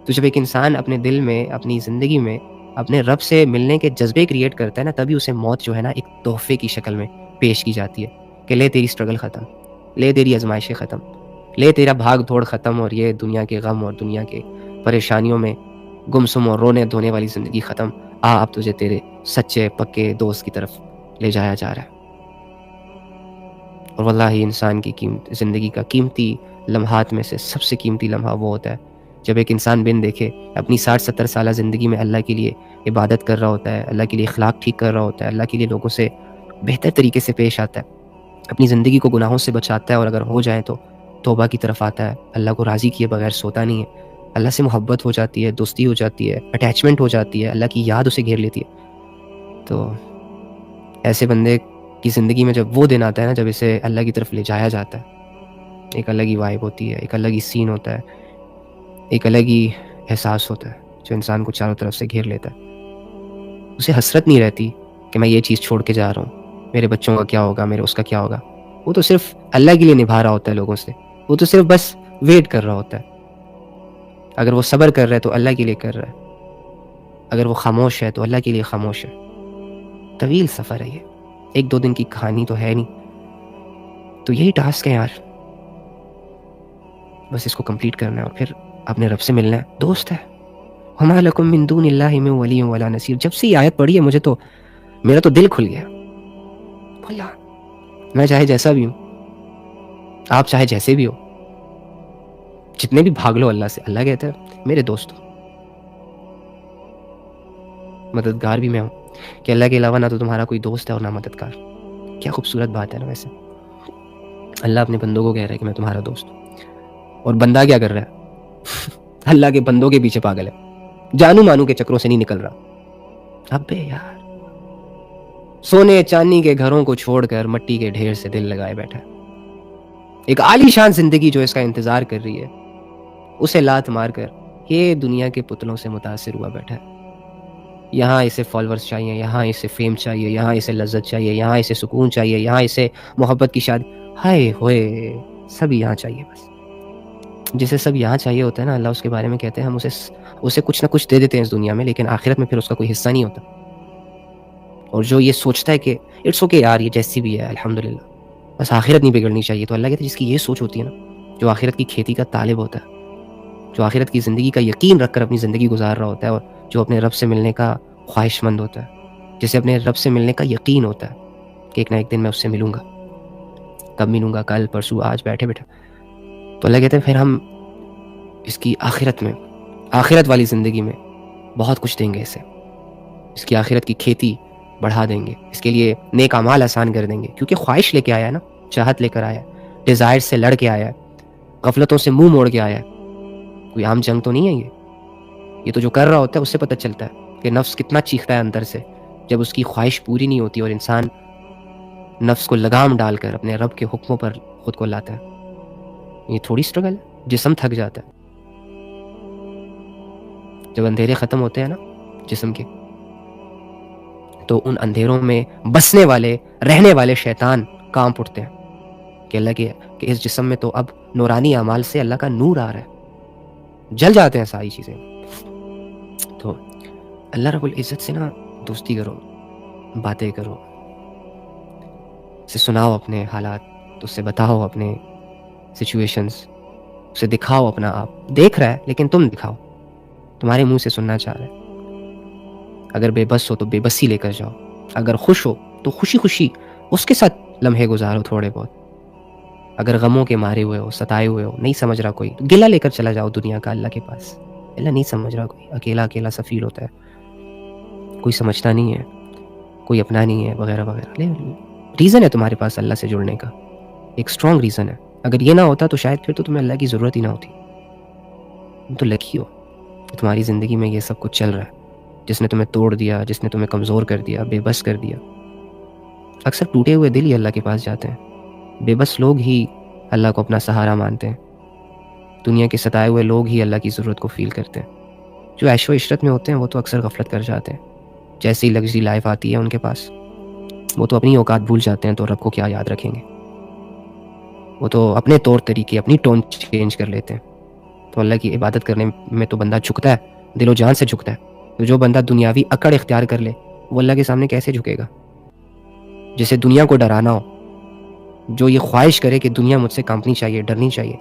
تو جب ایک انسان اپنے دل میں، اپنی زندگی میں اپنے رب سے ملنے کے جذبے کریٹ کرتا ہے نا، تبھی اسے موت جو ہے نا ایک تحفے کی شکل میں پیش کی جاتی ہے کہ لے تیری اسٹرگل ختم، لے تیری آزمائشیں ختم، لے تیرا بھاگ دوڑ ختم، اور یہ دنیا کے غم اور دنیا کے پریشانیوں میں گمسم اور رونے دھونے والی زندگی ختم. اب تجھے تیرے سچے پکے دوست کی طرف لے جایا جا رہا ہے. اور واللہ انسان کی زندگی کا قیمتی لمحات میں سے سب سے قیمتی لمحہ وہ ہوتا ہے جب ایک انسان بن دیکھے اپنی 60-70 سالہ زندگی میں اللہ کے لیے عبادت کر رہا ہوتا ہے، اللہ کے لیے اخلاق ٹھیک کر رہا ہوتا ہے، اللہ کے لیے لوگوں سے بہتر طریقے سے پیش آتا ہے، اپنی زندگی کو گناہوں سے بچاتا ہے، اور اگر ہو جائیں تو توبہ کی طرف آتا ہے، اللہ کو راضی کیے بغیر سوتا نہیں ہے، اللہ سے محبت ہو جاتی ہے، دوستی ہو جاتی ہے، اٹیچمنٹ ہو جاتی ہے، اللہ کی یاد اسے گھیر لیتی ہے. تو ایسے بندے کی زندگی میں جب وہ دن آتا ہے نا جب اسے اللہ کی طرف لے جایا جاتا ہے، ایک الگ ہی وائب ہوتی ہے، ایک الگ ہی سین ہوتا ہے، ایک الگ ہی احساس ہوتا ہے جو انسان کو چاروں طرف سے گھیر لیتا ہے. اسے حسرت نہیں رہتی کہ میں یہ چیز چھوڑ کے جا رہا ہوں، میرے بچوں کا کیا ہوگا، میرے اس کا کیا ہوگا. وہ تو صرف اللہ کے لیے نبھا رہا ہوتا ہے لوگوں سے، وہ تو صرف بس ویٹ کر رہا ہوتا ہے. اگر وہ صبر کر رہا ہے تو اللہ کے لیے کر رہا ہے، اگر وہ خاموش ہے تو اللہ کے لیے خاموش ہے. طویل سفر ہے یہ، 1-2 دن کی کہانی تو ہے نہیں. تو یہی ٹاسک ہے یار، بس اس کو کمپلیٹ کرنا ہے اور پھر اپنے رب سے ملنا ہے. دوست ہے وَمَا لَكُم مِّن دُونِ اللَّهِ مِن وَلِيٍّ وَلَا نَصِيرٍ. جب سے یہ آیت پڑھی ہے میرا تو دل کھل گیا. اللہ میں چاہے جیسا بھی ہوں، آپ چاہے جیسے بھی ہو، جتنے بھی بھاگ لو اللہ سے، اللہ کہتا ہے میرے دوست ہو، مددگار بھی میں ہوں. کہ اللہ کے علاوہ نہ تو تمہارا کوئی دوست ہے اور نہ مددگار. کیا خوبصورت بات ہے نا. ویسے اللہ اپنے بندوں کو کہہ رہا ہے کہ میں تمہارا دوست ہوں، اور بندہ کیا کر رہا ہے اللہ کے بندوں کے پیچھے پاگل ہے، جانو مانو کے چکروں سے نہیں نکل رہا. ابے یار سونے چاندی کے گھروں کو چھوڑ کر مٹی کے ڈھیر سے دل لگائے بیٹھا ہے. ایک عالی شان زندگی جو اس کا انتظار کر رہی ہے اسے لات مار کر یہ دنیا کے پتلوں سے متاثر ہوا بیٹھا ہے. یہاں اسے فالورز چاہیے, یہاں اسے فیم چاہیے, یہاں اسے لذت چاہیے, یہاں اسے سکون چاہیے, یہاں اسے محبت کی شادی. ہائے ہوئے, سب یہاں چاہیے. بس جسے سب یہاں چاہیے ہوتا ہے نا, اللہ اس کے بارے میں کہتے ہیں ہم اسے کچھ نہ کچھ دے دیتے ہیں اس دنیا میں, لیکن آخرت میں پھر اس کا کوئی حصہ نہیں ہوتا. اور جو یہ سوچتا ہے کہ اٹس اوکے یار یہ جیسی بھی ہے الحمدللہ, بس آخرت نہیں بگڑنی چاہیے, تو اللہ کہتے ہیں جس کی یہ سوچ ہوتی ہے نا, جو آخرت کی کھیتی کا طالب ہوتا ہے, جو آخرت کی زندگی کا یقین رکھ کر اپنی زندگی گزار رہا ہوتا ہے, اور جو اپنے رب سے ملنے کا خواہش مند ہوتا ہے, جسے اپنے رب سے ملنے کا یقین ہوتا ہے کہ ایک نہ ایک دن میں اس سے ملوں گا. کب ملوں گا؟ کل, پرسوں, آج, بیٹھے بیٹھے. تو اللہ کہتے ہیں پھر ہم اس کی آخرت میں, آخرت والی زندگی میں بہت کچھ دیں گے اسے. اس کی آخرت کی کھیتی بڑھا دیں گے, اس کے لیے نیک اعمال آسان کر دیں گے, کیونکہ خواہش لے کے آیا ہے نا, چاہت لے کر آیا ہے, ڈیزائر سے لڑ کے آیا ہے, غفلتوں سے منہ موڑ کے آیا ہے. کوئی عام جنگ تو نہیں ہے یہ تو جو کر رہا ہوتا ہے اس سے پتہ چلتا ہے کہ نفس کتنا چیختا ہے اندر سے جب اس کی خواہش پوری نہیں ہوتی اور انسان نفس کو لگام ڈال کر اپنے رب کے حکموں پر خود کو لاتا ہے. یہ تھوڑی سٹرگل ہے, جسم تھک جاتا ہے. جب اندھیرے ختم ہوتے ہیں نا جسم کے, تو ان اندھیروں میں بسنے والے, رہنے والے شیطان کانپ اٹھتے ہیں کہ اللہ کہ اس جسم میں تو اب نورانی اعمال سے اللہ کا نور آ رہا ہے, جل جاتے ہیں ساری چیزیں. تو اللہ رب العزت سے نا دوستی کرو, باتیں کرو, اسے سناؤ اپنے حالات, اسے بتاؤ اپنے سچویشنز, اسے دکھاؤ اپنا آپ. دیکھ رہا ہے لیکن تم دکھاؤ, تمہارے منہ سے سننا چاہ رہا ہے. اگر بے بس ہو تو بے بسی لے کر جاؤ, اگر خوش ہو تو خوشی خوشی اس کے ساتھ لمحے گزارو تھوڑے بہت. اگر غموں کے مارے ہوئے ہو, ستائے ہوئے ہو, نہیں سمجھ رہا کوئی, تو گلہ لے کر چلا جاؤ دنیا کا اللہ کے پاس. اللہ نہیں سمجھ رہا کوئی, اکیلا اکیلا سا فیل ہوتا ہے, کوئی سمجھتا نہیں ہے, کوئی اپنا نہیں ہے, وغیرہ وغیرہ. ریزن ہے تمہارے پاس اللہ سے جڑنے کا, ایک اسٹرانگ ریزن ہے. اگر یہ نہ ہوتا تو شاید پھر تو تمہیں اللہ کی ضرورت ہی نہ ہوتی. تم تو لکی ہو کہ تمہاری زندگی میں یہ سب کچھ چل رہا ہے. جس نے تمہیں توڑ دیا, جس نے تمہیں کمزور کر دیا, بے بس کر دیا. اکثر ٹوٹے ہوئے دل ہی اللہ کے پاس جاتے ہیں, بے بس لوگ ہی اللہ کو اپنا سہارا مانتے ہیں, دنیا کے ستائے ہوئے لوگ ہی اللہ کی ضرورت کو فیل کرتے ہیں. جو عیش و عشرت میں ہوتے ہیں وہ تو اکثر غفلت کر جاتے ہیں. جیسے ہی لگژری لائف آتی ہے ان کے پاس, وہ تو اپنی اوقات بھول جاتے ہیں, تو رب کو کیا یاد رکھیں گے. وہ تو اپنے طور طریقے, اپنی ٹون چینج کر لیتے ہیں. تو اللہ کی عبادت کرنے میں تو بندہ جھکتا ہے, دل و جان سے جھکتا ہے. تو جو بندہ دنیاوی اکڑ اختیار کر لے وہ اللہ کے سامنے کیسے جھکے گا؟ جسے دنیا کو ڈرانا ہو, جو یہ خواہش کرے کہ دنیا مجھ سے کانپنی چاہیے, ڈرنی چاہیے,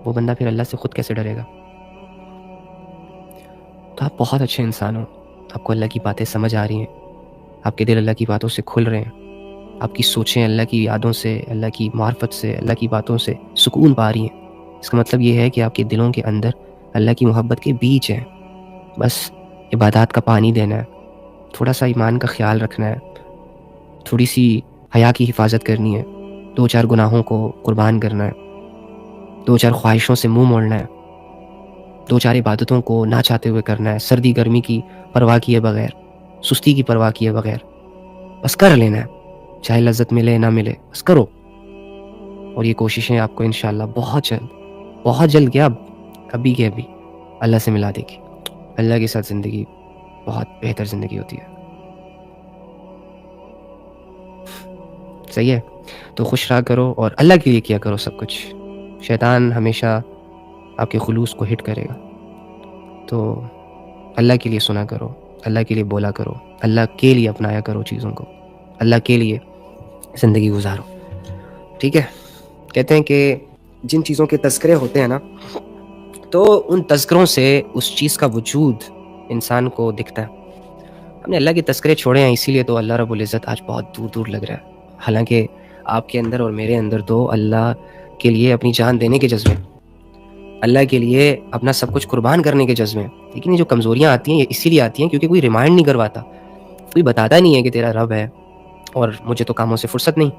وہ بندہ پھر اللہ سے خود کیسے ڈرے گا؟ تو آپ بہت اچھے انسان ہو, آپ کو اللہ کی باتیں سمجھ آ رہی ہیں, آپ کے دل اللہ کی باتوں سے کھل رہے ہیں, آپ کی سوچیں اللہ کی یادوں سے, اللہ کی معرفت سے, اللہ کی باتوں سے سکون پا رہی ہیں. اس کا مطلب یہ ہے کہ آپ کے دلوں کے اندر اللہ کی محبت کے بیج ہیں. بس عبادات کا پانی دینا ہے, تھوڑا سا ایمان کا خیال رکھنا ہے, تھوڑی سی حیا کی حفاظت کرنی ہے, 2-4 گناہوں کو قربان کرنا ہے, 2-4 خواہشوں سے منہ موڑنا ہے, 2-4 عبادتوں کو نہ چاہتے ہوئے کرنا ہے, سردی گرمی کی پرواہ کیے بغیر, سستی کی پرواہ کیے بغیر. بس کر لینا ہے, چاہے لذت ملے نہ ملے, بس کرو. اور یہ کوششیں آپ کو انشاءاللہ بہت جلد کیا, ابھی کے ابھی اللہ سے ملا دے گی. اللہ کے ساتھ زندگی بہت بہتر زندگی ہوتی ہے. صحیح ہے؟ تو خوش رہا کرو اور اللہ کے لیے کیا کرو سب کچھ. شیطان ہمیشہ آپ کے خلوص کو ہٹ کرے گا. تو اللہ کے لیے سنا کرو, اللہ کے لیے بولا کرو, اللہ کے لیے اپنایا کرو چیزوں کو, اللہ کے لیے زندگی گزارو. ٹھیک ہے؟ کہتے ہیں کہ جن چیزوں کے تذکرے ہوتے ہیں نا, تو ان تذکروں سے اس چیز کا وجود انسان کو دکھتا ہے. ہم نے اللہ کے تذکرے چھوڑے ہیں, اسی لیے تو اللہ رب العزت آج بہت دور دور لگ رہا ہے. حالانکہ آپ کے اندر اور میرے اندر تو اللہ کے لیے اپنی جان دینے کے جذبے, اللہ کے لیے اپنا سب کچھ قربان کرنے کے جذبے ہیں. لیکن یہ جو کمزوریاں آتی ہیں یہ اسی لیے آتی ہیں کیونکہ کوئی ریمائنڈ نہیں کرواتا, کوئی بتاتا نہیں ہے کہ تیرا رب ہے, اور مجھے تو کاموں سے فرصت نہیں,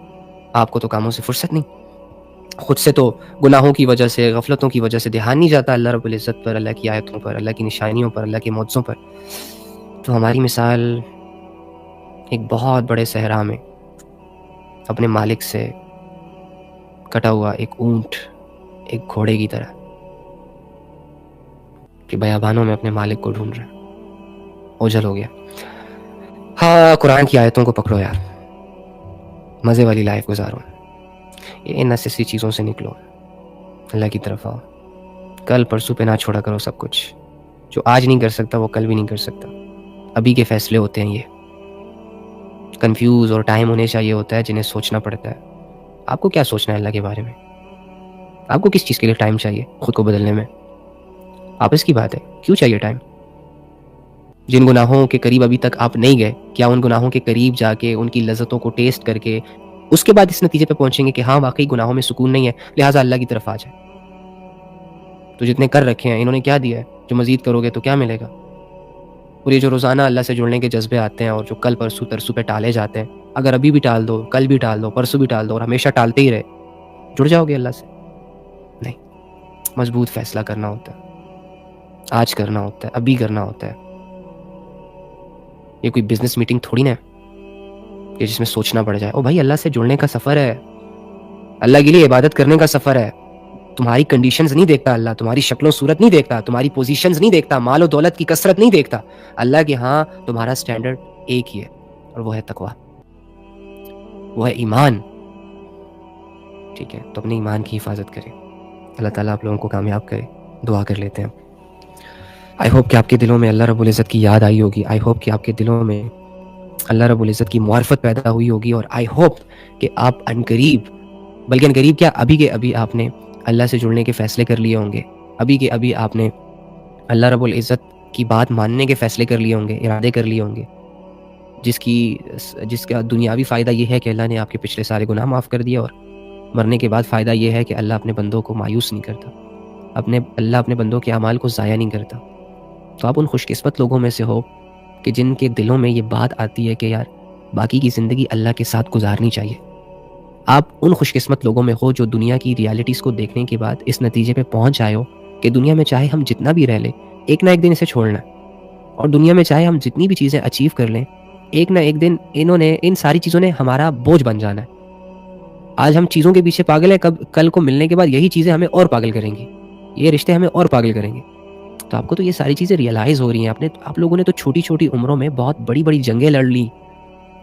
آپ کو تو کاموں سے فرصت نہیں, خود سے تو گناہوں کی وجہ سے, غفلتوں کی وجہ سے دھیان نہیں جاتا اللہ رب العزت پر, اللہ کی آیتوں پر, اللہ کی نشانیوں پر, اللہ کے معجزوں پر. تو ہماری مثال ایک بہت بڑے صحرا میں اپنے مالک سے کٹا ہوا ایک اونٹ ایک گھوڑے کی طرح کہ بیابانوں میں اپنے مالک کو ڈھونڈ رہا ہے. اوجھل ہو گیا. ہاں قرآن کی آیتوں کو پکڑو یار, مزے والی لائف گزارو, یہ نسیسی چیزوں سے نکلو, اللہ کی طرف آؤ. کل پرسوں پہ نہ چھوڑا کرو سب کچھ. جو آج نہیں کر سکتا وہ کل بھی نہیں کر سکتا. ابھی کے فیصلے ہوتے ہیں یہ, کنفیوز اور ٹائم ہونے چاہیے ہوتا ہے جنہیں سوچنا پڑتا ہے. آپ کو کیا سوچنا ہے اللہ کے بارے میں؟ آپ کو کس چیز کے لیے ٹائم چاہیے خود کو بدلنے میں؟ آپس کی بات ہے, کیوں چاہیے ٹائم؟ جن گناہوں کے قریب ابھی تک آپ نہیں گئے, کیا ان گناہوں کے قریب جا کے ان کی لذتوں کو ٹیسٹ کر کے اس کے بعد اس نتیجے پہ پہنچیں گے کہ ہاں واقعی گناہوں میں سکون نہیں ہے, لہٰذا اللہ کی طرف آ جائے. تو جتنے کر رکھے ہیں انہوں نے کیا دیا ہے, جو مزید کرو گے تو کیا ملے گا؟ اور یہ جو روزانہ اللہ سے جڑنے کے جذبے آتے ہیں اور جو کل پرسوں ترسوں پہ ٹالے جاتے ہیں, اگر ابھی بھی ٹال دو, کل بھی ٹال دو, پرسوں بھی ٹال دو اور ہمیشہ ٹالتے ہی رہے, جڑ جاؤ گے اللہ سے؟ نہیں, مضبوط فیصلہ کرنا ہوتا ہے, آج کرنا ہوتا ہے, ابھی کرنا ہوتا ہے. یہ کوئی بزنس میٹنگ تھوڑی نا ہے کہ جس میں سوچنا پڑ جائے. او بھائی, اللہ سے جڑنے کا سفر ہے, اللہ کے لیے عبادت کرنے کا سفر ہے. تمہاری کنڈیشنز نہیں دیکھتا اللہ, تمہاری شکل و صورت نہیں دیکھتا, تمہاری پوزیشنز نہیں دیکھتا, مال و دولت کی کثرت نہیں دیکھتا. اللہ کے ہاں تمہارا سٹینڈرڈ ایک ہی ہے, اور وہ ہے تقویٰ, وہ ہے ایمان. ٹھیک ہے, تو اپنے ایمان کی حفاظت کریں. اللہ تعالیٰ آپ لوگوں کو کامیاب کرے. دعا کر لیتے ہیں. آئی ہوپ کہ آپ کے دلوں میں اللہ رب العزت کی یاد آئی ہوگی. آئی ہوپ کہ آپ کے دلوں میں اللہ رب العزت کی معرفت پیدا ہوئی ہوگی. اور آئی ہوپ کہ آپ عنقریب, بلکہ عنقریب کیا, ابھی کے ابھی آپ نے اللہ سے جڑنے کے فیصلے کر لیے ہوں گے. ابھی کے ابھی آپ نے اللہ رب العزت کی بات ماننے کے فیصلے کر لیے ہوں گے, ارادے کر لیے ہوں گے, جس کا دنیاوی فائدہ یہ ہے کہ اللہ نے آپ کے پچھلے سارے گناہ معاف کر دیا, اور مرنے کے بعد فائدہ یہ ہے کہ اللہ اپنے بندوں کو مایوس نہیں کرتا, اللہ اپنے بندوں کے اعمال کو ضائع نہیں کرتا. تو آپ ان خوش قسمت لوگوں میں سے ہو کہ جن کے دلوں میں یہ بات آتی ہے کہ یار باقی کی زندگی اللہ کے ساتھ گزارنی چاہیے. آپ ان خوش قسمت لوگوں میں ہو جو دنیا کی ریالٹیز کو دیکھنے کے بعد اس نتیجے پہ پہنچ آئے ہو کہ دنیا میں چاہے ہم جتنا بھی رہ لیں, ایک نہ ایک دن اسے چھوڑنا ہے. اور دنیا میں چاہے ہم جتنی بھی چیزیں اچیو کر لیں, ایک نہ ایک دن ان ساری چیزوں نے ہمارا بوجھ بن جانا ہے. آج ہم چیزوں کے پیچھے پاگل ہیں, کل کو ملنے کے بعد یہی چیزیں ہمیں اور پاگل کریں گی, یہ رشتے ہمیں اور پاگل کریں گے. تو آپ کو تو یہ ساری چیزیں ریئلائز ہو رہی ہیں. آپ لوگوں نے تو چھوٹی چھوٹی عمروں میں بہت بڑی بڑی جنگیں لڑ لی,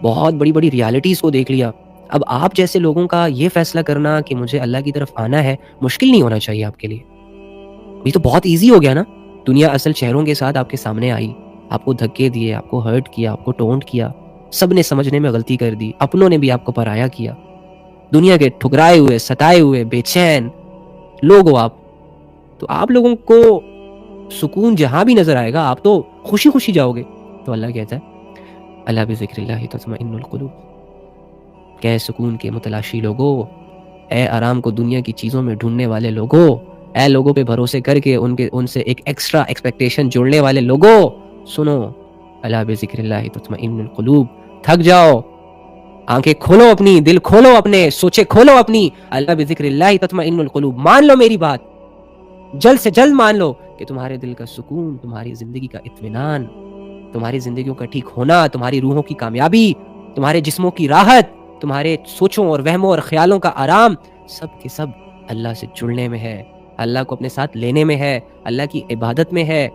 بہت بڑی بڑی ریالٹیز کو دیکھ لیا. اب آپ جیسے لوگوں کا یہ فیصلہ کرنا کہ مجھے اللہ کی طرف آنا ہے مشکل نہیں ہونا چاہیے آپ کے لیے. یہ تو بہت ایزی ہو گیا نا. دنیا اصل چہروں کے ساتھ آپ کے سامنے آئی, آپ کو دھکے دیے, آپ کو ہرٹ کیا, آپ کو ٹونٹ کیا, سب نے سمجھنے میں غلطی کر دی, اپنوں نے بھی آپ کو پرایا کیا. دنیا کے ٹھکرائے ہوئے, ستائے ہوئے, بے چین لوگ ہو آپ. تو آپ لوگوں کو سکون جہاں بھی نظر آئے گا آپ تو خوشی خوشی جاؤ گے. تو اللہ کہتا ہے اللہ بذکر اللہ تطمئن القلوب, کہ سکون کے متلاشی لوگو, اے آرام کو دنیا کی چیزوں میں ڈھونڈنے والے لوگو, اے لوگوں پہ بھروسے کر کے ان سے ایک ایکسٹرا ایکسپیکٹیشن جوڑنے والے لوگو, سنو اللہ بذکر اللہ تطمئن القلوب. تھک جاؤ, آنکھیں کھولو اپنی, دل کھولو اپنے, سوچے کھولو اپنی. اللہ بذکر اللہ تطمئن القلوب. مان لو میری بات, جلد سے جلد مان لو کہ تمہارے دل کا سکون, تمہاری زندگی کا اطمینان, تمہاری زندگیوں کا ٹھیک ہونا, تمہاری روحوں کی کامیابی, تمہارے جسموں کی راحت, تمہارے سوچوں اور وہموں اور خیالوں کا آرام, سب کے سب اللہ سے جڑنے میں ہے, اللہ کو اپنے ساتھ لینے میں ہے, اللہ کی عبادت میں ہے.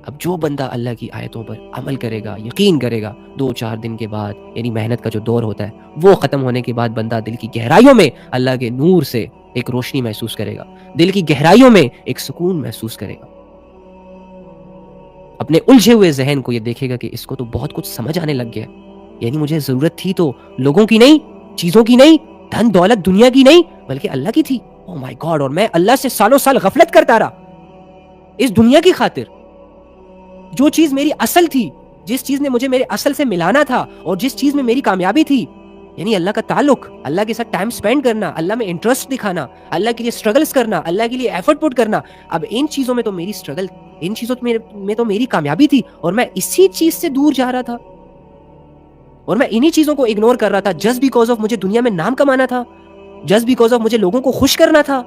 اب جو بندہ اللہ کی آیتوں پر عمل کرے گا, یقین کرے گا, 2-4 دن کے بعد, یعنی محنت کا جو دور ہوتا ہے وہ ختم ہونے کے بعد بندہ دل کی گہرائیوں میں اللہ کے نور سے ایک روشنی محسوس کرے گا, دل کی گہرائیوں میں ایک سکون محسوس کرے گا. اپنے الجھے ہوئے ذہن کو یہ دیکھے گا کہ اس کو تو بہت کچھ سمجھ آنے لگ گیا, یعنی مجھے ضرورت تھی تو لوگوں کی نہیں, چیزوں کی نہیں, دھن دولت دنیا کی نہیں, بلکہ اللہ کی تھی. او مائی گاڈ, اور میں اللہ سے سالوں سال غفلت کرتا رہا اس دنیا کی خاطر. جو چیز میری اصل تھی, جس چیز نے مجھے میرے اصل سے ملانا تھا, اور جس چیز میں میری کامیابی تھی, یعنی اللہ کا تعلق, اللہ کے ساتھ ٹائم سپینڈ کرنا, اللہ میں انٹرسٹ دکھانا, اللہ کے لیے سٹرگلز کرنا, اللہ کے لیے ایفرٹ پٹ کرنا, اب ان چیزوں میں تو میری سٹرگل, ان چیزوں میں تو میری کامیابی تھی, اور میں اسی چیز سے دور جا رہا تھا, اور میں انہی چیزوں کو اگنور کر رہا تھا جسٹ بیکاز آف مجھے دنیا میں نام کمانا تھا, جسٹ بیکاز آف مجھے لوگوں کو خوش کرنا تھا,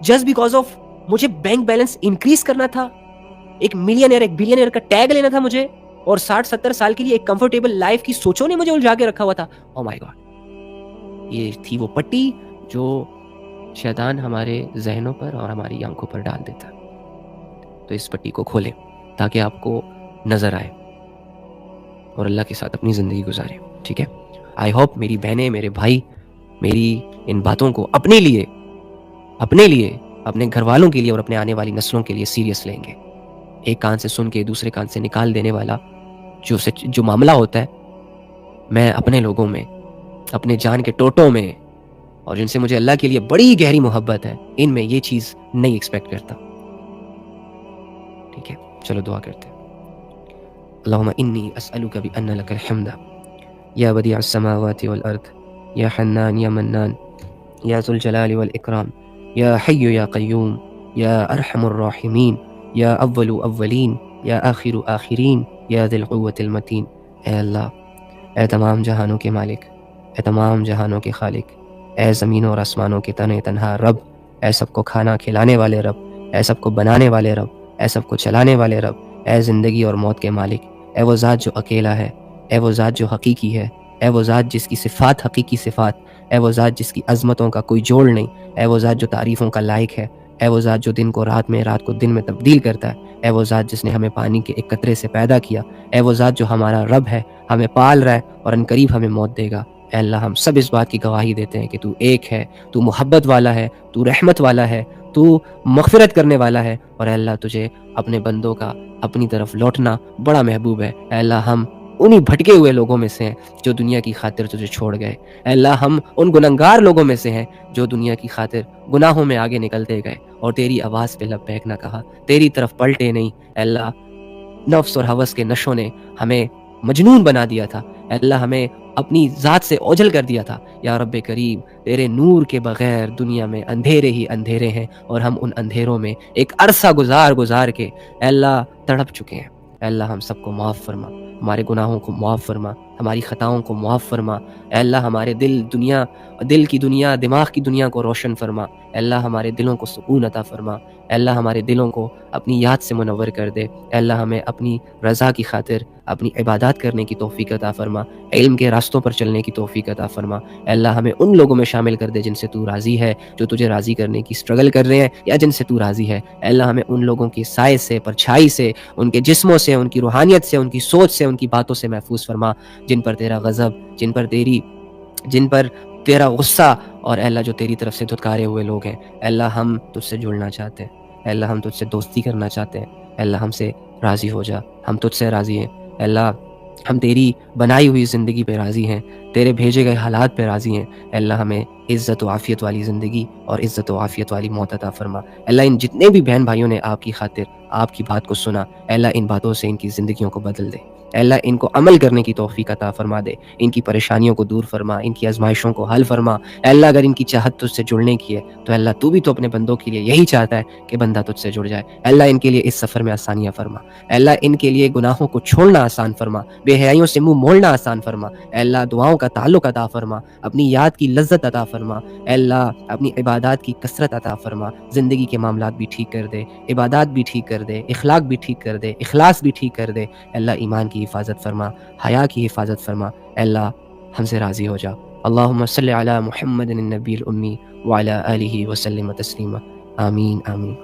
جسٹ بیکاز آف مجھے بینک بیلنس انکریز کرنا تھا, ایک ملینئر ایک بلینئر کا ٹیگ لینا تھا مجھے, اور 60-70 سال کے لیے ایک کمفرٹیبل لائف کی سوچوں نے مجھے الجھا کے رکھا ہوا تھا. او مائی گاڈ، یہ تھی وہ پٹی جو شیطان ہمارے ذہنوں پر اور ہماری آنکھوں پر ڈال دیتا. تو اس پٹی کو کھولیں تاکہ آپ کو نظر آئے اور اللہ کے ساتھ اپنی زندگی گزاریں. ٹھیک ہے، آئی ہوپ میری بہنیں، میرے بھائی میری ان باتوں کو اپنے لیے، اپنے گھر والوں کے لیے اور اپنے آنے والی نسلوں کے لیے سیریس لیں گے. ایک کان سے سن کے دوسرے کان سے نکال دینے والا جو معاملہ ہوتا ہے، میں اپنے لوگوں میں، اپنے جان کے ٹوٹوں میں، اور جن سے مجھے اللہ کے لیے بڑی گہری محبت ہے، ان میں یہ چیز نہیں ایکسپیکٹ کرتا. ٹھیک ہے، چلو دعا کرتے ہیں. اللہم انی اسألک بأن لک الحمد یا بدیع السماوات والارض یا حنان یا منان یا ذو الجلال والاکرام یا حی یا قیوم یا ارحم الراحمین یا اول اولین یا آخر آخرین یا ذی القوة المتین. اے اللہ، اے تمام جہانوں کے مالک، اے تمام جہانوں کے خالق، اے زمینوں اور آسمانوں کے تنہا تنہا رب، اے سب کو کھانا کھلانے والے رب، اے سب کو بنانے والے رب، اے سب کو چلانے والے رب، اے زندگی اور موت کے مالک، اے وہ ذات جو اکیلا ہے، اے وہ ذات جو حقیقی ہے، اے وہ ذات جس کی صفات حقیقی صفات، اے وہ ذات جس کی عظمتوں کا کوئی جوڑ نہیں، اے وہ ذات جو تعریفوں کا لائق ہے، اے وہ ذات جو دن کو رات میں، رات کو دن میں تبدیل کرتا ہے، اے وہ ذات جس نے ہمیں پانی کے ایک قطرے سے پیدا کیا، اے وہ ذات جو ہمارا رب ہے، ہمیں پال رہا ہے اور ان قریب ہمیں موت دے گا. اے اللہ، ہم سب اس بات کی گواہی دیتے ہیں کہ تو ایک ہے، تو محبت والا ہے، تو رحمت والا ہے، تو مغفرت کرنے والا ہے، اور اے اللہ تجھے اپنے بندوں کا اپنی طرف لوٹنا بڑا محبوب ہے. اے اللہ، ہم انہی بھٹکے ہوئے لوگوں میں سے ہیں جو دنیا کی خاطر تجھے چھوڑ گئے. اے اللہ، ہم ان گنہگار لوگوں میں سے ہیں جو دنیا کی خاطر گناہوں میں آگے نکلتے گئے اور تیری آواز پہ لبیک نہ کہا، تیری طرف پلٹے نہیں. اے اللہ، نفس اور ہوس کے نشوں نے ہمیں مجنون بنا دیا تھا. اے اللہ، ہمیں اپنی ذات سے اوجھل کر دیا تھا. یا رب کریم، تیرے نور کے بغیر دنیا میں اندھیرے ہی اندھیرے ہیں، اور ہم ان اندھیروں میں ایک عرصہ گزار کے اے اللہ تڑپ چکے ہیں. اے اللہ، ہم سب کو معاف فرما، ہمارے گناہوں کو معاف فرما، ہماری خطاؤں کو معاف فرما. اے اللہ، ہمارے دل کی دنیا، دماغ کی دنیا کو روشن فرما. اے اللہ، ہمارے دلوں کو سکون عطا فرما. اے اللہ، ہمارے دلوں کو اپنی یاد سے منور کر دے. اے اللہ، ہمیں اپنی رضا کی خاطر اپنی عبادات کرنے کی توفیق عطا فرما، علم کے راستوں پر چلنے کی توفیق عطا فرما. اے اللہ، ہمیں ان لوگوں میں شامل کر دے جن سے تو راضی ہے، جو تجھے راضی کرنے کی سٹرگل کر رہے ہیں یا جن سے تو راضی ہے. اے اللہ، ہمیں ان لوگوں کی سائے سے، پرچھائی سے، ان کے جسموں سے، ان کی روحانیت سے، ان کی سوچ سے، ان کی باتوں سے محفوظ فرما، جن پر تیرا غضب، جن پر تیرا غصہ، اور اے اللہ جو تیری طرف سے دھتکارے ہوئے لوگ ہیں. اے اللہ، ہم تجھ سے جڑنا چاہتے ہیں. اے اللہ، ہم تجھ سے دوستی کرنا چاہتے ہیں. اے اللہ، ہم سے راضی ہو جا، ہم تجھ سے راضی ہیں. اے اللہ، ہم تیری بنائی ہوئی زندگی پہ راضی ہیں، تیرے بھیجے گئے حالات پہ راضی ہیں. اے اللہ، ہمیں عزت و عافیت والی زندگی اور عزت و عافیت والی موت عطا فرما. اے اللہ، ان جتنے بھی بہن بھائیوں نے آپ کی خاطر آپ کی بات کو سنا، اے اللہ ان باتوں سے ان کی زندگیوں کو بدل دے. اے اللہ، ان کو عمل کرنے کی توفیق عطا فرما دے، ان کی پریشانیوں کو دور فرما، ان کی آزمائشوں کو حل فرما. اے اللہ، اگر ان کی چاہت تجھ سے جڑنے کی ہے تو اے اللہ تو بھی تو اپنے بندوں کے لیے یہی چاہتا ہے کہ بندہ تجھ سے جڑ جائے. اے اللہ، ان کے لیے اس سفر میں آسانیاں فرما. اے اللہ، ان کے لیے گناہوں کو چھوڑنا آسان فرما، بے حیائیوں سے منہ موڑنا آسان فرما. اے اللہ، دعاؤں کا تعلق عطا فرما، اپنی یاد کی لذت عطا فرما. اے اللہ، اپنی عبادات کی کثرت عطا فرما. زندگی کے معاملات بھی ٹھیک کر دے، عبادات بھی ٹھیک کر دے، اخلاق بھی ٹھیک کر دے، اخلاص بھی ٹھیک کر دے. اے اللہ، ایمان کی حفاظت فرما، حیا کی حفاظت فرما. اے اللہ، ہم سے راضی ہو جا. اللہم صلی علی محمد النبی الامی وعلی آلہ وسلم تسلیما. آمین آمین.